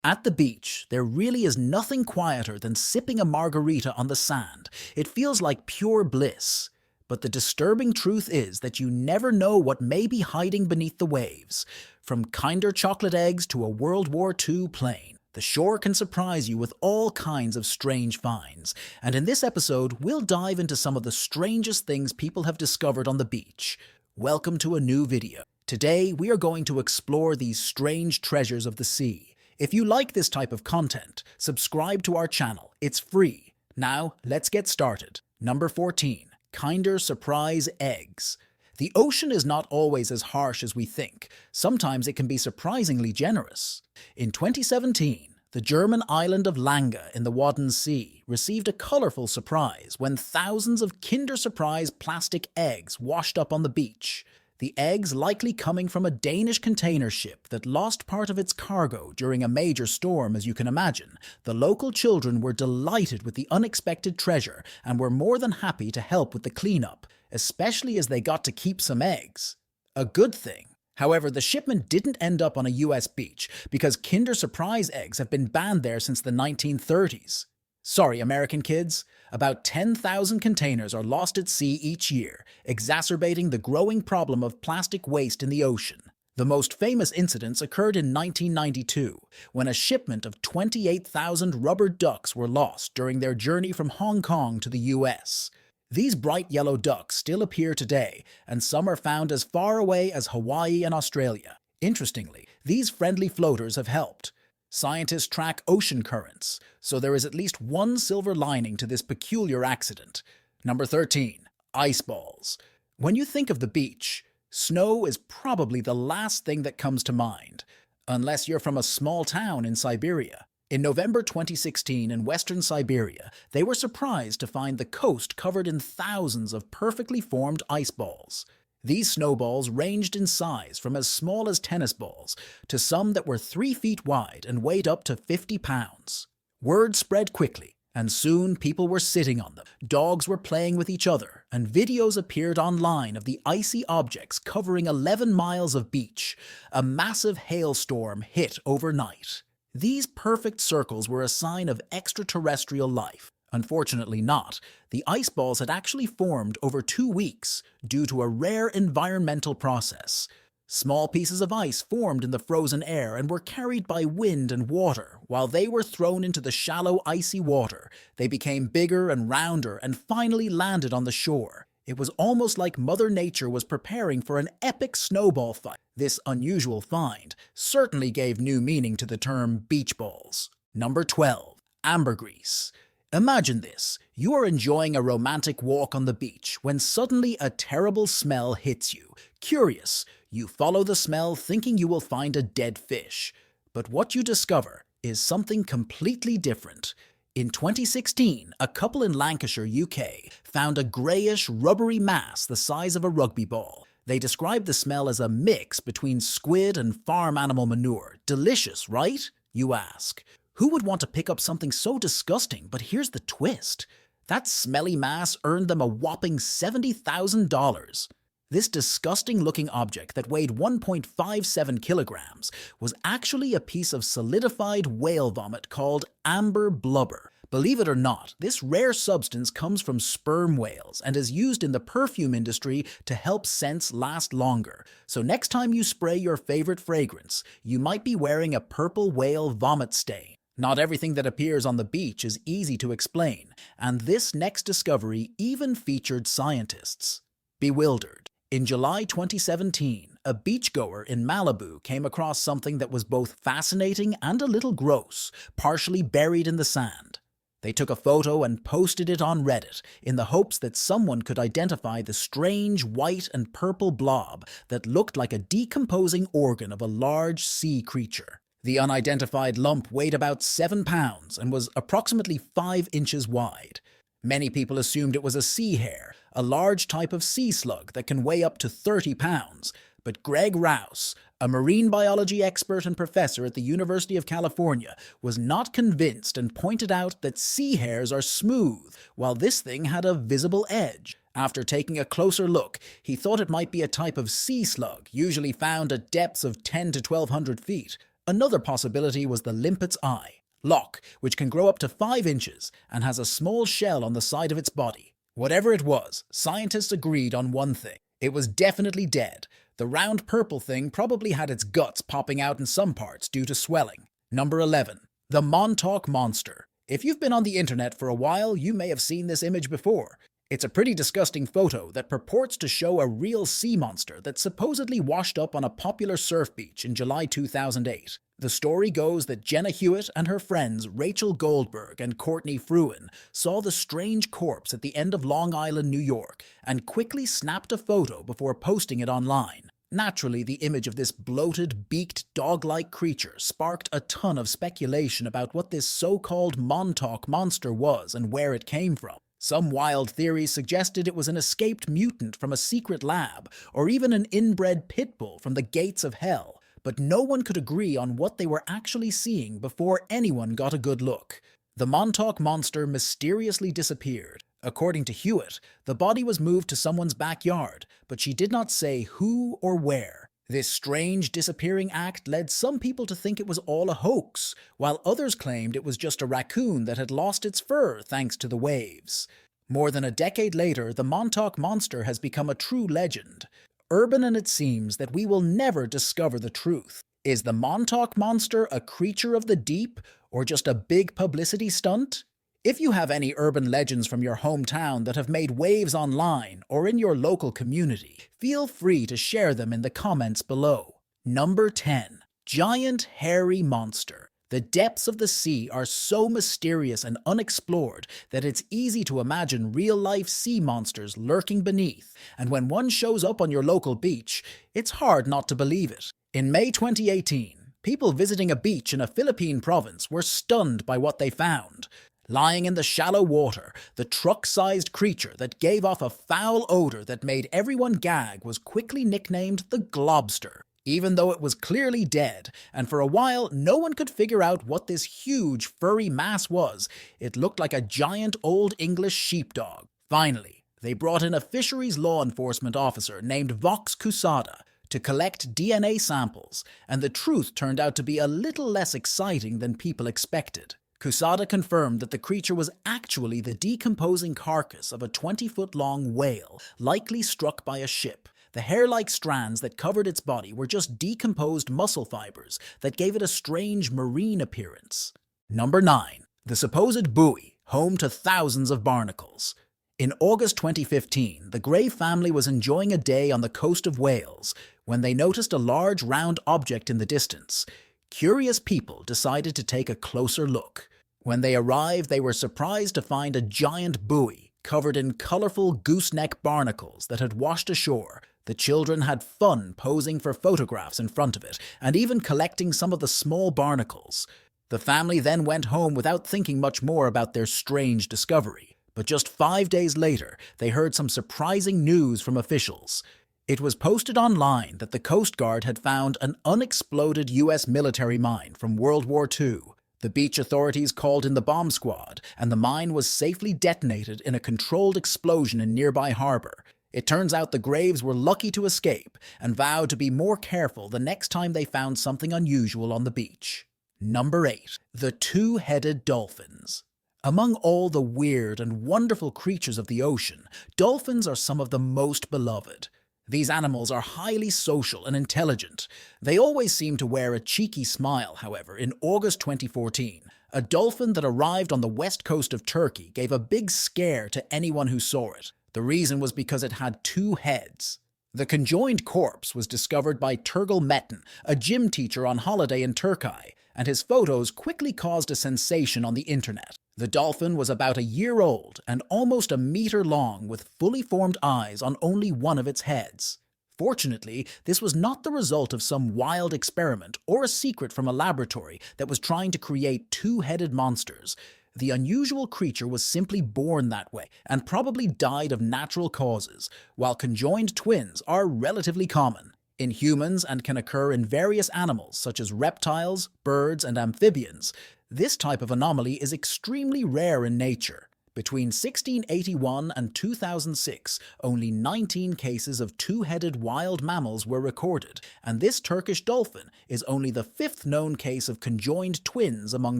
At the beach, there really is nothing quieter than sipping a margarita on the sand. It feels like pure bliss. But the disturbing truth is that you never know what may be hiding beneath the waves. From Kinder chocolate eggs to a World War II plane, the shore can surprise you with all kinds of strange finds. And in this episode, we'll dive into some of the strangest things people have discovered on the beach. Welcome to a new video. Today, we are going to explore these strange treasures of the sea. If you like this type of content, subscribe to our channel. It's free. Now, let's get started. Number 14. Kinder surprise eggs. The ocean is not always as harsh as we think. Sometimes it can be surprisingly generous. In 2017, the German island of Lange in the Wadden Sea received a colorful surprise when thousands of Kinder Surprise plastic eggs washed up on the beach. The eggs likely coming from a Danish container ship that lost part of its cargo during a major storm, as you can imagine. The local children were delighted with the unexpected treasure and were more than happy to help with the cleanup, especially as they got to keep some eggs. A good thing. However, the shipment didn't end up on a US beach because Kinder Surprise eggs have been banned there since the 1930s. Sorry, American kids. About 10,000 containers are lost at sea each year, exacerbating the growing problem of plastic waste in the ocean. The most famous incidents occurred in 1992, when a shipment of 28,000 rubber ducks were lost during their journey from Hong Kong to the US. These bright yellow ducks still appear today, and some are found as far away as Hawaii and Australia. Interestingly, these friendly floaters have helped. Scientists track ocean currents, so there is at least one silver lining to this peculiar accident. Number 13. Ice balls. When you think of the beach, snow is probably the last thing that comes to mind, unless you're from a small town in Siberia. In November 2016 in western Siberia, they were surprised to find the coast covered in thousands of perfectly formed ice balls. These snowballs ranged in size from as small as tennis balls to some that were 3 feet wide and weighed up to 50 pounds. Word spread quickly, and soon people were sitting on them. Dogs were playing with each other, and videos appeared online of the icy objects covering 11 miles of beach. A massive hailstorm hit overnight. These perfect circles were a sign of extraterrestrial life. Unfortunately not. The ice balls had actually formed over 2 weeks due to a rare environmental process. Small pieces of ice formed in the frozen air and were carried by wind and water. While they were thrown into the shallow, icy water, they became bigger and rounder and finally landed on the shore. It was almost like Mother Nature was preparing for an epic snowball fight. This unusual find certainly gave new meaning to the term beach balls. Number 12. Ambergris. Imagine this. You are enjoying a romantic walk on the beach when suddenly a terrible smell hits you. Curious, you follow the smell thinking you will find a dead fish. But what you discover is something completely different. In 2016, a couple in Lancashire, UK, found a greyish, rubbery mass the size of a rugby ball. They described the smell as a mix between squid and farm animal manure. Delicious, right? You ask. Who would want to pick up something so disgusting? But here's the twist. That smelly mass earned them a whopping $70,000. This disgusting-looking object that weighed 1.57 kilograms was actually a piece of solidified whale vomit called amber blubber. Believe it or not, this rare substance comes from sperm whales and is used in the perfume industry to help scents last longer. So next time you spray your favorite fragrance, you might be wearing a purple whale vomit stain. Not everything that appears on the beach is easy to explain, and this next discovery even featured scientists. Bewildered. In July 2017, a beachgoer in Malibu came across something that was both fascinating and a little gross, partially buried in the sand. They took a photo and posted it on Reddit in the hopes that someone could identify the strange white and purple blob that looked like a decomposing organ of a large sea creature. The unidentified lump weighed about 7 pounds and was approximately 5 inches wide. Many people assumed it was a sea hare, a large type of sea slug that can weigh up to 30 pounds. But Greg Rouse, a marine biology expert and professor at the University of California, was not convinced and pointed out that sea hares are smooth, while this thing had a visible edge. After taking a closer look, he thought it might be a type of sea slug, usually found at depths of 10 to 1,200 feet. Another possibility was the limpet's eye, loch, which can grow up to 5 inches and has a small shell on the side of its body. Whatever it was, scientists agreed on one thing. It was definitely dead. The round purple thing probably had its guts popping out in some parts due to swelling. Number 11. The Montauk Monster. If you've been on the internet for a while, you may have seen this image before. It's a pretty disgusting photo that purports to show a real sea monster that supposedly washed up on a popular surf beach in July 2008. The story goes that Jenna Hewitt and her friends Rachel Goldberg and Courtney Fruin saw the strange corpse at the end of Long Island, New York, and quickly snapped a photo before posting it online. Naturally, the image of this bloated, beaked, dog-like creature sparked a ton of speculation about what this so-called Montauk monster was and where it came from. Some wild theories suggested it was an escaped mutant from a secret lab, or even an inbred pit bull from the gates of hell, but no one could agree on what they were actually seeing before anyone got a good look. The Montauk monster mysteriously disappeared. According to Hewitt, the body was moved to someone's backyard, but she did not say who or where. This strange disappearing act led some people to think it was all a hoax, while others claimed it was just a raccoon that had lost its fur thanks to the waves. More than a decade later, the Montauk monster has become a true legend. Urban, and it seems that we will never discover the truth. Is the Montauk monster a creature of the deep, or just a big publicity stunt? If you have any urban legends from your hometown that have made waves online or in your local community, feel free to share them in the comments below. Number 10. Giant Hairy Monster. The depths of the sea are so mysterious and unexplored that it's easy to imagine real-life sea monsters lurking beneath, and when one shows up on your local beach, it's hard not to believe it. In May 2018, people visiting a beach in a Philippine province were stunned by what they found. Lying in the shallow water, the truck-sized creature that gave off a foul odor that made everyone gag was quickly nicknamed the Globster, even though it was clearly dead, and for a while no one could figure out what this huge furry mass was. It looked like a giant Old English sheepdog. Finally, they brought in a fisheries law enforcement officer named Vox Cusada to collect DNA samples, and the truth turned out to be a little less exciting than people expected. Cusada confirmed that the creature was actually the decomposing carcass of a 20-foot-long whale, likely struck by a ship. The hair-like strands that covered its body were just decomposed muscle fibers that gave it a strange marine appearance. Number 9. The supposed buoy, home to thousands of barnacles. In August 2015, the Gray family was enjoying a day on the coast of Wales when they noticed a large round object in the distance. Curious people decided to take a closer look. When they arrived, they were surprised to find a giant buoy covered in colorful gooseneck barnacles that had washed ashore. The children had fun posing for photographs in front of it, and even collecting some of the small barnacles. The family then went home without thinking much more about their strange discovery. But just 5 days later, they heard some surprising news from officials. It was posted online that the Coast Guard had found an unexploded U.S. military mine from World War II. The beach authorities called in the bomb squad, and the mine was safely detonated in a controlled explosion in nearby harbor. It turns out the Graves were lucky to escape and vowed to be more careful the next time they found something unusual on the beach. Number 8. The Two-Headed Dolphins. Among all the weird and wonderful creatures of the ocean, dolphins are some of the most beloved. These animals are highly social and intelligent. They always seem to wear a cheeky smile, however. In August 2014, a dolphin that arrived on the west coast of Turkey gave a big scare to anyone who saw it. The reason was because it had 2 heads. The conjoined corpse was discovered by Turgal Metin, a gym teacher on holiday in Turkey, and his photos quickly caused a sensation on the internet. The dolphin was about a year old and almost a meter long, with fully formed eyes on only one of its heads. Fortunately, this was not the result of some wild experiment or a secret from a laboratory that was trying to create 2-headed monsters. The unusual creature was simply born that way and probably died of natural causes, while conjoined twins are relatively common in humans and can occur in various animals such as reptiles, birds, and amphibians. This type of anomaly is extremely rare in nature. Between 1681 and 2006, only 19 cases of two-headed wild mammals were recorded, and this Turkish dolphin is only the fifth known case of conjoined twins among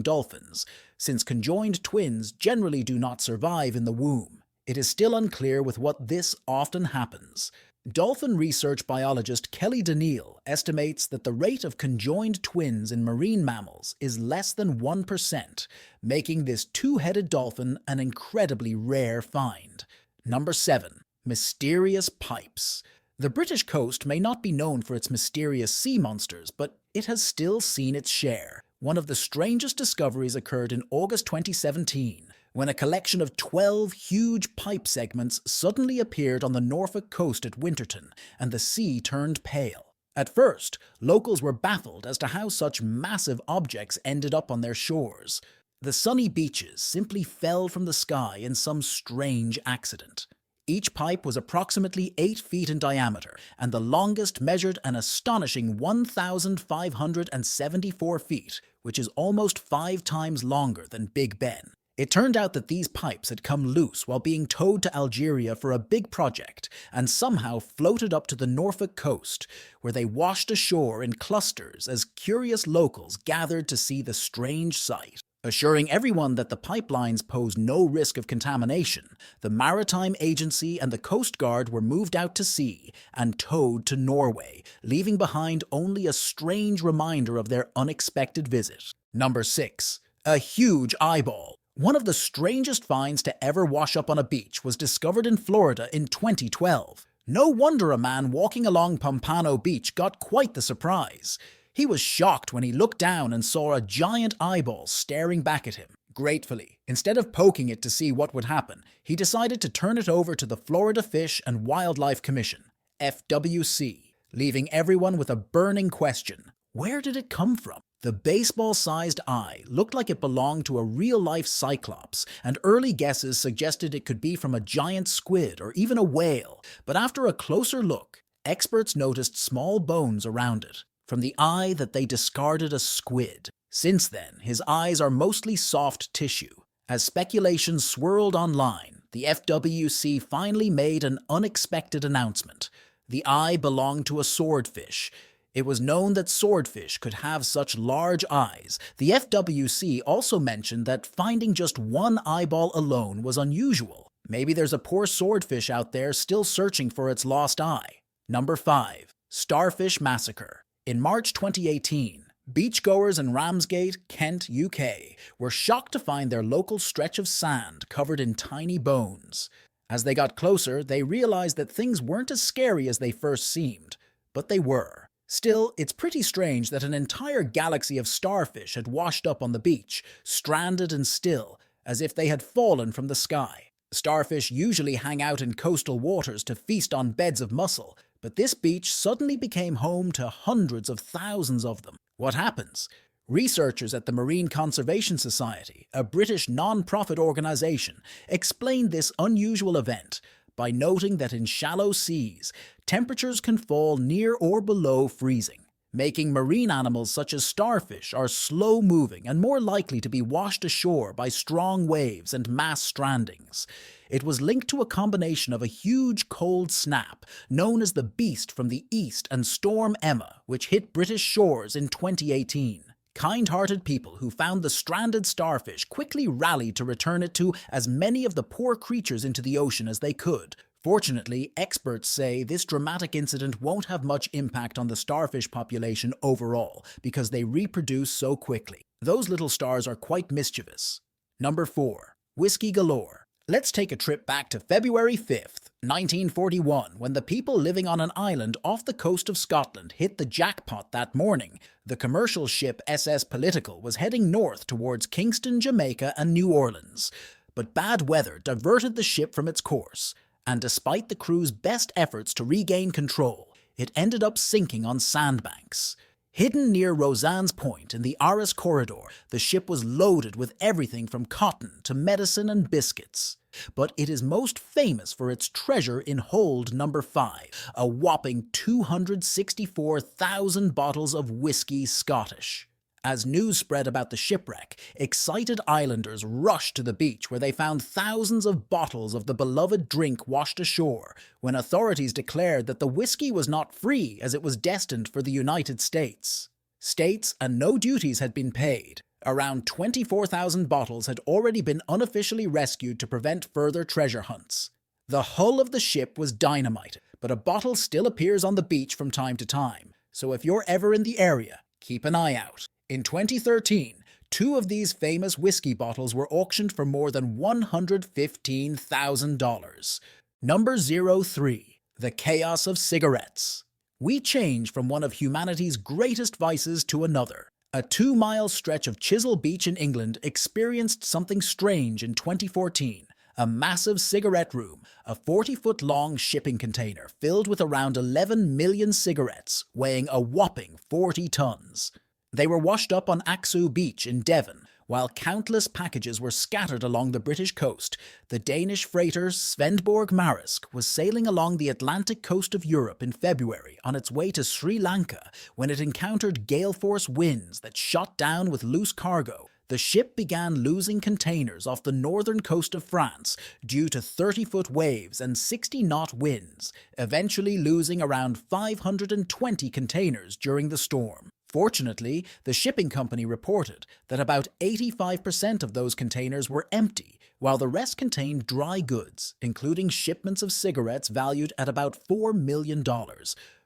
dolphins. Since conjoined twins generally do not survive in the womb, it is still unclear with what this often happens. Dolphin research biologist Kelly Daniil estimates that the rate of conjoined twins in marine mammals is less than 1%, making this two-headed dolphin an incredibly rare find. Number 7. Mysterious pipes. The British coast may not be known for its mysterious sea monsters, but it has still seen its share. One of the strangest discoveries occurred in August 2017, when a collection of 12 huge pipe segments suddenly appeared on the Norfolk coast at Winterton, and the sea turned pale. At first, locals were baffled as to how such massive objects ended up on their shores. The sunny beaches simply fell from the sky in some strange accident. Each pipe was approximately 8 feet in diameter, and the longest measured an astonishing 1,574 feet, which is almost 5 times longer than Big Ben. It turned out that these pipes had come loose while being towed to Algeria for a big project and somehow floated up to the Norfolk coast, where they washed ashore in clusters as curious locals gathered to see the strange sight. Assuring everyone that the pipelines posed no risk of contamination, the Maritime Agency and the Coast Guard were moved out to sea and towed to Norway, leaving behind only a strange reminder of their unexpected visit. Number 6. A huge eyeball. One of the strangest finds to ever wash up on a beach was discovered in Florida in 2012. No wonder a man walking along Pompano Beach got quite the surprise. He was shocked when he looked down and saw a giant eyeball staring back at him. Gratefully, instead of poking it to see what would happen, he decided to turn it over to the Florida Fish and Wildlife Commission, FWC, leaving everyone with a burning question. Where did it come from? The baseball-sized eye looked like it belonged to a real-life cyclops, and early guesses suggested it could be from a giant squid or even a whale. But after a closer look, experts noticed small bones around it. From the eye that they discarded a squid. Since then, his eyes are mostly soft tissue. As speculation swirled online, the FWC finally made an unexpected announcement. The eye belonged to a swordfish. It was known that swordfish could have such large eyes. The FWC also mentioned that finding just one eyeball alone was unusual. Maybe there's a poor swordfish out there still searching for its lost eye. Number 5. Starfish Massacre. In March 2018, beachgoers in Ramsgate, Kent, UK, were shocked to find their local stretch of sand covered in tiny bones. As they got closer, they realized that things weren't as scary as they first seemed, but they were. Still, it's pretty strange that an entire galaxy of starfish had washed up on the beach, stranded and still, as if they had fallen from the sky. Starfish usually hang out in coastal waters to feast on beds of mussel, but this beach suddenly became home to hundreds of thousands of them. What happens? Researchers at the Marine Conservation Society, a British non-profit organisation, explained this unusual event by noting that in shallow seas, temperatures can fall near or below freezing, making marine animals such as starfish are slow-moving and more likely to be washed ashore by strong waves and mass strandings. It was linked to a combination of a huge cold snap, known as the Beast from the East, and Storm Emma, which hit British shores in 2018. Kind-hearted people who found the stranded starfish quickly rallied to return it to as many of the poor creatures into the ocean as they could. Fortunately, experts say this dramatic incident won't have much impact on the starfish population overall because they reproduce so quickly. Those little stars are quite mischievous. Number 4. Whiskey galore. Let's take a trip back to February 5th, 1941, when the people living on an island off the coast of Scotland hit the jackpot that morning. The commercial ship SS Political was heading north towards Kingston, Jamaica and New Orleans. But bad weather diverted the ship from its course, and despite the crew's best efforts to regain control, it ended up sinking on sandbanks. Hidden near Roseanne's Point in the Aras Corridor, the ship was loaded with everything from cotton to medicine and biscuits. But it is most famous for its treasure in hold number 5, a whopping 264,000 bottles of whiskey Scottish. As news spread about the shipwreck, excited islanders rushed to the beach where they found thousands of bottles of the beloved drink washed ashore when authorities declared that the whiskey was not free as it was destined for the United States. States and no duties had been paid. Around 24,000 bottles had already been unofficially rescued to prevent further treasure hunts. The hull of the ship was dynamited, but a bottle still appears on the beach from time to time, so if you're ever in the area, keep an eye out. In 2013, 2 of these famous whiskey bottles were auctioned for more than $115,000. Number 03. The Chaos of Cigarettes. We change from one of humanity's greatest vices to another. A 2-mile stretch of Chisel Beach in England experienced something strange in 2014. A massive cigarette room, a 40-foot-long shipping container filled with around 11 million cigarettes, weighing a whopping 40 tons. They were washed up on Axu Beach in Devon, while countless packages were scattered along the British coast. The Danish freighter Svendborg Marisk was sailing along the Atlantic coast of Europe in February on its way to Sri Lanka when it encountered gale-force winds that shot down with loose cargo. The ship began losing containers off the northern coast of France due to 30-foot waves and 60-knot winds, eventually losing around 520 containers during the storm. Fortunately, the shipping company reported that about 85% of those containers were empty, while the rest contained dry goods, including shipments of cigarettes valued at about $4 million.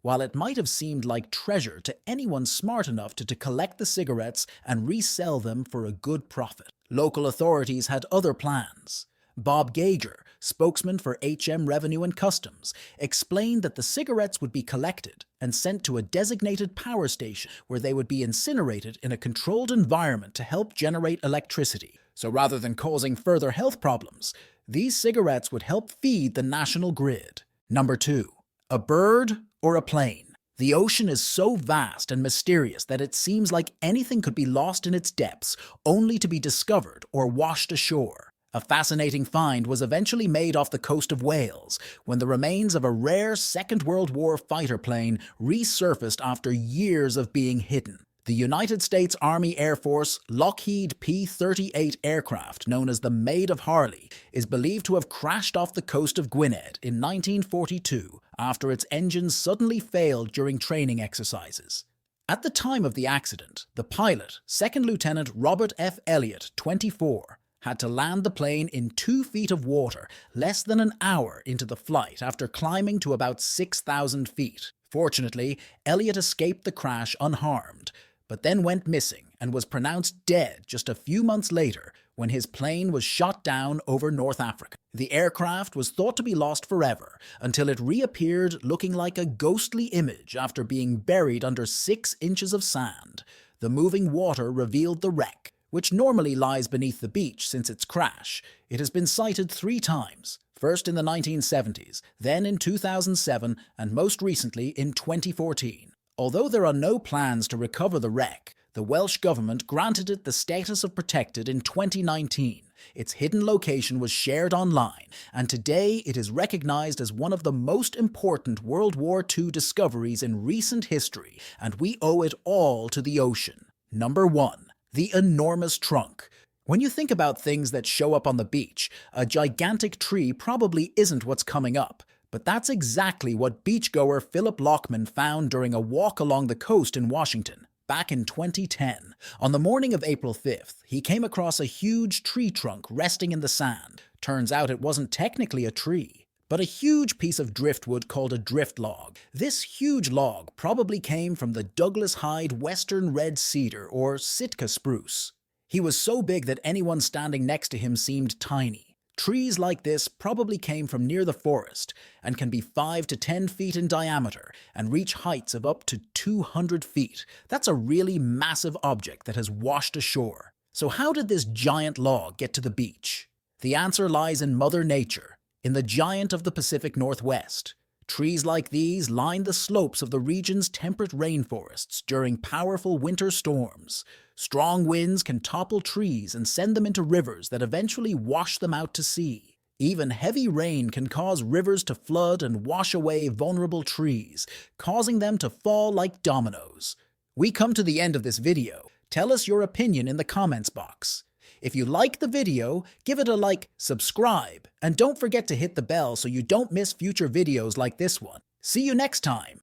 While it might have seemed like treasure to anyone smart enough to collect the cigarettes and resell them for a good profit, local authorities had other plans. Bob Gauger, spokesman for HM Revenue and Customs, explained that the cigarettes would be collected and sent to a designated power station where they would be incinerated in a controlled environment to help generate electricity. So rather than causing further health problems, these cigarettes would help feed the national grid. Number 2. A bird or a plane? The ocean is so vast and mysterious that it seems like anything could be lost in its depths, only to be discovered or washed ashore. A fascinating find was eventually made off the coast of Wales, when the remains of a rare Second World War fighter plane resurfaced after years of being hidden. The United States Army Air Force Lockheed P-38 aircraft, known as the Maid of Harley, is believed to have crashed off the coast of Gwynedd in 1942 after its engines suddenly failed during training exercises. At the time of the accident, the pilot, Second Lieutenant Robert F. Elliott, 24, had to land the plane in 2 feet of water less than an hour into the flight after climbing to about 6,000 feet. Fortunately, Elliott escaped the crash unharmed, but then went missing and was pronounced dead just a few months later when his plane was shot down over North Africa. The aircraft was thought to be lost forever until it reappeared looking like a ghostly image after being buried under 6 inches of sand. The moving water revealed the wreck, which normally lies beneath the beach since its crash. It has been sighted 3 times, first in the 1970s, then in 2007, and most recently in 2014. Although there are no plans to recover the wreck, the Welsh government granted it the status of protected in 2019. Its hidden location was shared online, and today it is recognized as one of the most important World War II discoveries in recent history, and we owe it all to the ocean. Number 1. The enormous trunk. When you think about things that show up on the beach, a gigantic tree probably isn't what's coming up. But that's exactly what beachgoer Philip Lockman found during a walk along the coast in Washington, back in 2010. On the morning of April 5th, he came across a huge tree trunk resting in the sand. Turns out it wasn't technically a tree, but a huge piece of driftwood called a drift log. This huge log probably came from the Douglas Hyde Western Red Cedar or Sitka spruce. He was so big that anyone standing next to him seemed tiny. Trees like this probably came from near the forest and can be 5 to 10 feet in diameter and reach heights of up to 200 feet. That's a really massive object that has washed ashore. So how did this giant log get to the beach? The answer lies in Mother Nature, in the giant of the Pacific Northwest. Trees like these line the slopes of the region's temperate rainforests during powerful winter storms. Strong winds can topple trees and send them into rivers that eventually wash them out to sea. Even heavy rain can cause rivers to flood and wash away vulnerable trees, causing them to fall like dominoes. We come to the end of this video. Tell us your opinion in the comments box. If you like the video, give it a like, subscribe, and don't forget to hit the bell so you don't miss future videos like this one. See you next time!